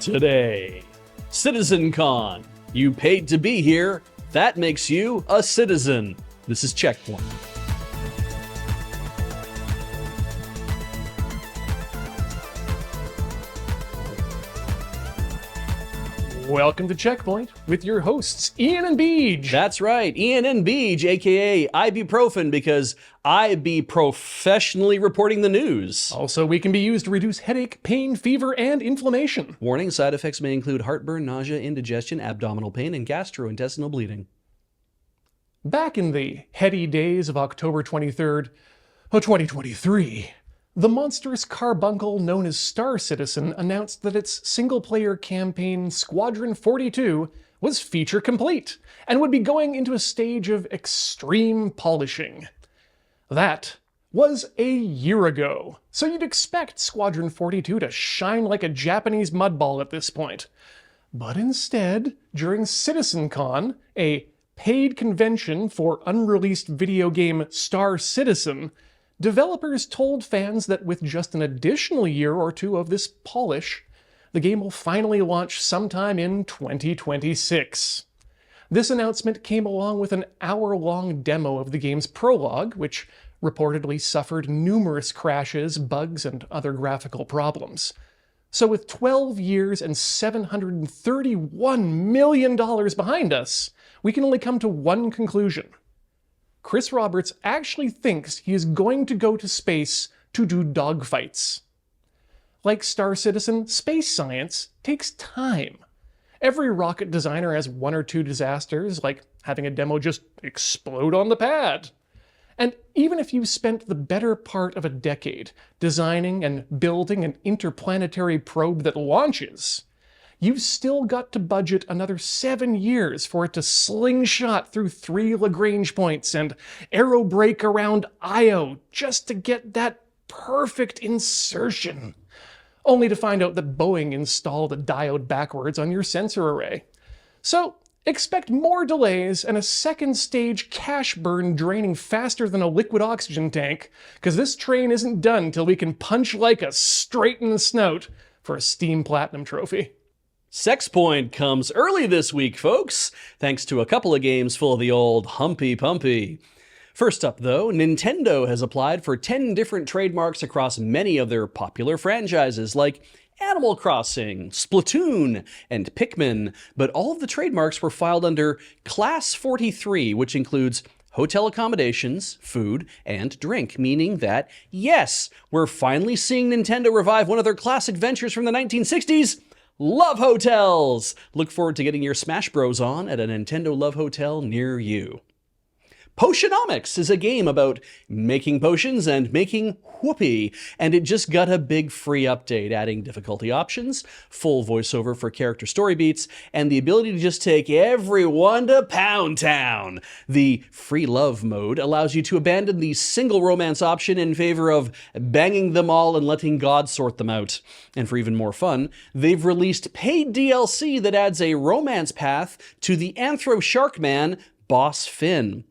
today. CitizenCon. You paid to be here. That makes you a citizen. This is CheckPoint. Welcome to CheckPoint with your hosts, Ian and Beej. That's right, Ian and Beej, aka ibuprofen, because I be professionally reporting the news. Also, we can be used to reduce headache, pain, fever, and inflammation. Warning, side effects may include heartburn, nausea, indigestion, abdominal pain, and gastrointestinal bleeding. Back in the heady days of October 23rd, 2023, the monstrous carbuncle known as Star Citizen announced that its single-player campaign Squadron 42 was feature complete and would be going into a stage of extreme polishing. That was a year ago, so you'd expect Squadron 42 to shine like a Japanese mudball at this point. But instead, during CitizenCon, a paid convention for unreleased video game Star Citizen, developers told fans that with just an additional year or two of this polish, the game will finally launch sometime in 2026. This announcement came along with an hour-long demo of the game's prologue, which reportedly suffered numerous crashes, bugs, and other graphical problems. So with 12 years and $731 million behind us, we can only come to one conclusion. Chris Roberts actually thinks he is going to go to space to do dogfights. Like Star Citizen, space science takes time. Every rocket designer has one or two disasters, like having a demo just explode on the pad. And even if you've spent the better part of a decade designing and building an interplanetary probe that launches, you've still got to budget another 7 years for it to slingshot through 3 Lagrange points and aerobrake around Io just to get that perfect insertion. Only to find out that Boeing installed a diode backwards on your sensor array. So expect more delays and a second stage cash burn draining faster than a liquid oxygen tank, because this train isn't done till we can punch like a straight in the snout for a Steam Platinum trophy. Sexpoint comes early this week, folks, thanks to a couple of games full of the old humpy pumpy. First up, though, Nintendo has applied for 10 different trademarks across many of their popular franchises, like Animal Crossing, Splatoon, and Pikmin, but all of the trademarks were filed under Class 43, which includes hotel accommodations, food, and drink, meaning that, yes, we're finally seeing Nintendo revive one of their classic ventures from the 1960s, Love Hotels! Look forward to getting your Smash Bros. On at a Nintendo Love Hotel near you. Potionomics is a game about making potions and making whoopee, and it just got a big free update, adding difficulty options, full voiceover for character story beats, and the ability to just take everyone to Pound Town. The free love mode allows you to abandon the single romance option in favor of banging them all and letting God sort them out. And for even more fun, they've released paid DLC that adds a romance path to the Anthro Shark Man, Boss Finn.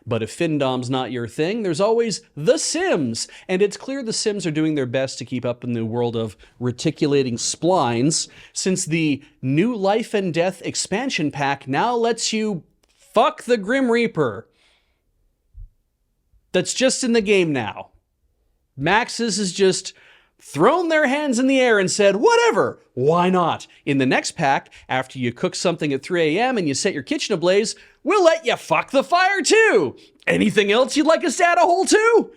But if Findom's not your thing, there's always The Sims, and it's clear The Sims are doing their best to keep up in the world of reticulating splines, since the New Life and Death expansion pack now lets you fuck the Grim Reaper. That's just in the game now. Maxis has just thrown their hands in the air and said, whatever, why not? In the next pack, after you cook something at 3 a.m. and you set your kitchen ablaze, we'll let you fuck the fire too. Anything else you'd like us to add a hole to?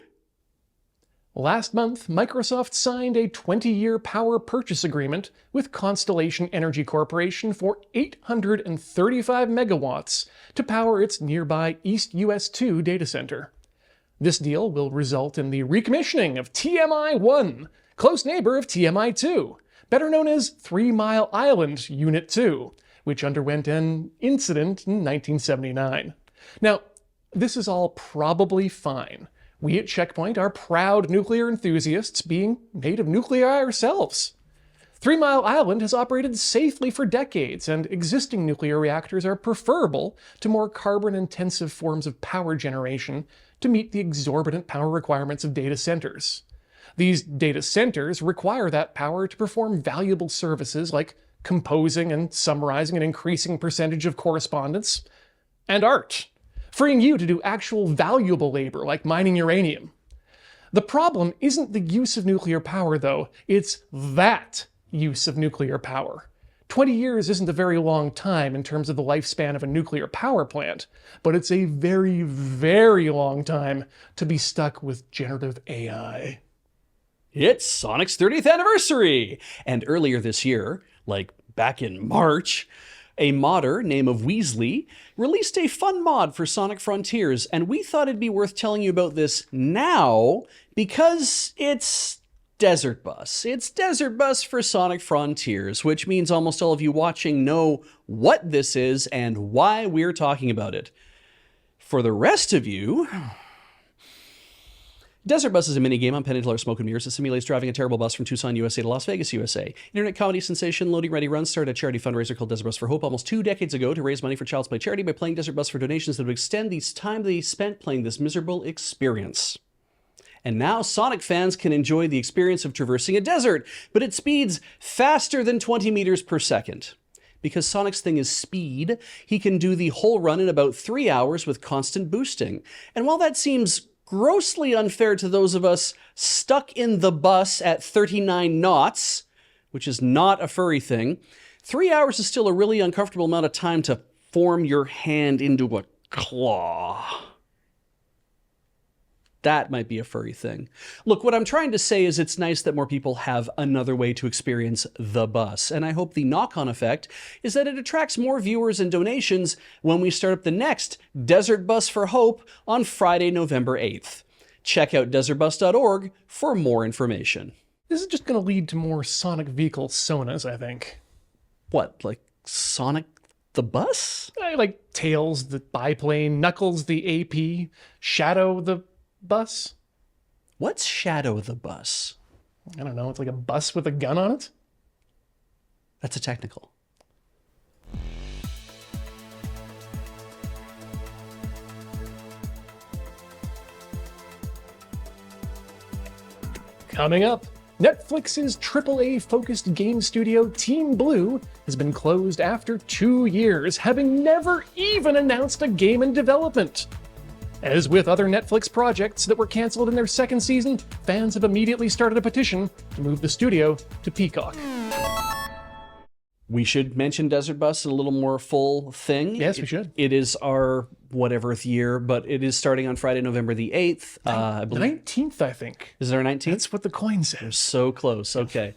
Last month, Microsoft signed a 20-year power purchase agreement with Constellation Energy Corporation for 835 megawatts to power its nearby East US 2 data center. This deal will result in the recommissioning of TMI-1, close neighbor of TMI-2, better known as 3 Mile Island Unit 2, which underwent an incident in 1979. Now, this is all probably fine. We at CheckPoint are proud nuclear enthusiasts, being made of nuclei ourselves. 3 Mile Island has operated safely for decades, and existing nuclear reactors are preferable to more carbon-intensive forms of power generation to meet the exorbitant power requirements of data centers. These data centers require that power to perform valuable services like composing and summarizing an increasing percentage of correspondence, and art, freeing you to do actual valuable labor like mining uranium. The problem isn't the use of nuclear power, though. It's that use of nuclear power. 20 years isn't a very long time in terms of the lifespan of a nuclear power plant, but it's a very, very long time to be stuck with generative AI. It's Sonic's 30th anniversary! And earlier this year, like back in March, a modder named Weasley released a fun mod for Sonic Frontiers, and we thought it'd be worth telling you about this now because it's Desert Bus. It's Desert Bus for Sonic Frontiers, which means almost all of you watching know what this is and why we're talking about it. For the rest of you, Desert Bus is a minigame on Penn and Teller Smoke and Mirrors that simulates driving a terrible bus from Tucson, USA to Las Vegas, USA. Internet comedy sensation Loading Ready Run started a charity fundraiser called Desert Bus for Hope almost 2 decades ago to raise money for Child's Play charity by playing Desert Bus for donations that would extend the time they spent playing this miserable experience. And now Sonic fans can enjoy the experience of traversing a desert, but at speeds faster than 20 meters per second. Because Sonic's thing is speed, he can do the whole run in about 3 hours with constant boosting. And while that seems grossly unfair to those of us stuck in the bus at 39 knots, which is not a furry thing, 3 hours is still a really uncomfortable amount of time to form your hand into a claw. That might be a furry thing. Look, what I'm trying to say is it's nice that more people have another way to experience the bus. And I hope the knock-on effect is that it attracts more viewers and donations when we start up the next Desert Bus for Hope on Friday, November 8th. Check out desertbus.org for more information. This is just going to lead to more Sonic vehicle sonas, I think. What, like Sonic the bus? Like Tails, the biplane, Knuckles, the AP, Shadow, the bus? What's Shadow the bus? I don't know. It's like a bus with a gun on it? That's a technical. Coming up, Netflix's AAA-focused game studio Team Blue has been closed after 2 years, having never even announced a game in development. As with other Netflix projects that were canceled in their second season, fans have immediately started a petition to move the studio to Peacock. We should mention Desert Bus in a little more full thing. Yes, we should. It is our whateverth year, but it is starting on Friday, November the 8th. I believe. 19th, I think. Is there a 19th? That's what the coin says. So close. Okay.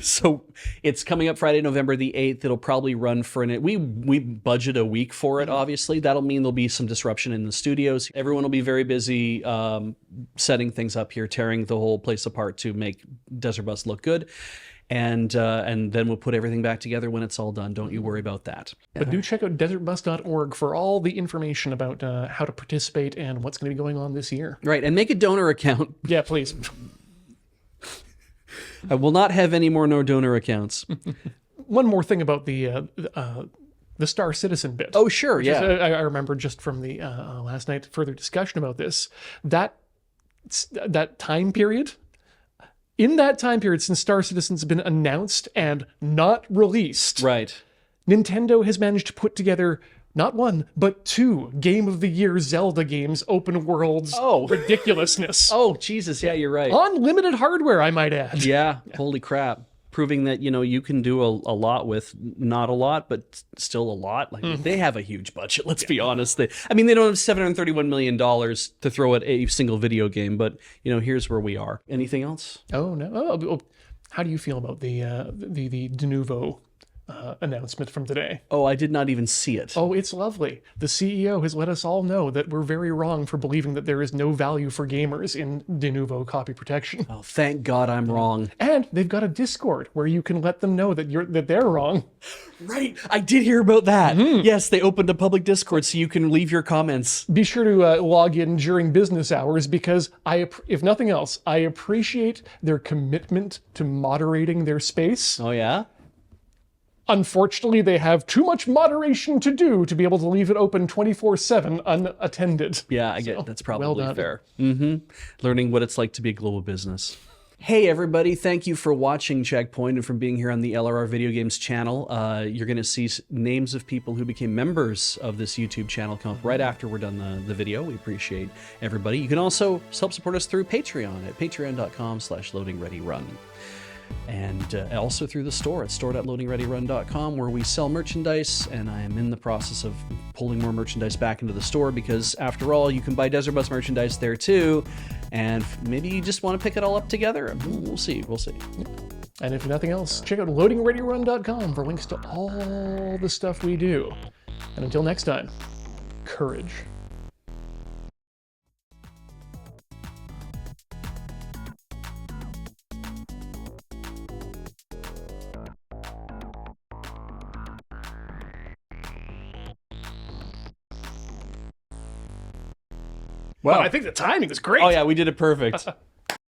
So it's coming up Friday, November the 8th. It'll probably run for we budget a week for it, obviously. That'll mean there'll be some disruption in the studios. Everyone will be very busy setting things up here, tearing the whole place apart to make Desert Bus look good. And then we'll put everything back together when it's all done. Don't you worry about that. But do check out desertbus.org for all the information about how to participate and what's going to be going on this year. Right, and make a donor account. Yeah, please. I will not have any more no donor accounts. One more thing about the Star Citizen bit. Oh, sure, yeah. I remember just from the last night further discussion about this. That time period. In that time period, since Star Citizen's been announced and not released, right, Nintendo has managed to put together not one, but 2 Game of the Year Zelda games, open worlds, ridiculousness. Oh, Jesus, yeah, you're right. On limited hardware, I might add. Yeah, holy crap. Proving that, you can do a lot with not a lot, but still a lot. Like they have a huge budget, let's be honest. They don't have $731 million to throw at a single video game, but here's where we are. Anything else? Oh, no. Oh, how do you feel about the de novo announcement from today? Oh, I did not even see it. Oh, it's lovely. The CEO has let us all know that we're very wrong for believing that there is no value for gamers in de novo copy protection. Oh, thank God I'm wrong. And they've got a Discord where you can let them know that they're wrong. Right, I did hear about that. Yes, they opened a public Discord so you can leave your comments. Be sure to log in during business hours because if nothing else, I appreciate their commitment to moderating their space. Oh yeah? Unfortunately, they have too much moderation to do to be able to leave it open 24/7 unattended. Yeah, I get that's probably fair. Learning what it's like to be a global business. Hey everybody, thank you for watching Checkpoint and for being here on the LRR Video Games channel. You're going to see names of people who became members of this YouTube channel come up right after we're done the video. We appreciate everybody. You can also help support us through Patreon at patreon.com/loadingreadyrun. And also through the store at store.loadingreadyrun.com, where we sell merchandise, and I am in the process of pulling more merchandise back into the store because, after all, you can buy Desert Bus merchandise there too, and maybe you just want to pick it all up together. We'll see. And if nothing else, check out loadingreadyrun.com for links to all the stuff we do. And until next time, courage. Wow, I think the timing was great. Oh yeah, we did it perfect.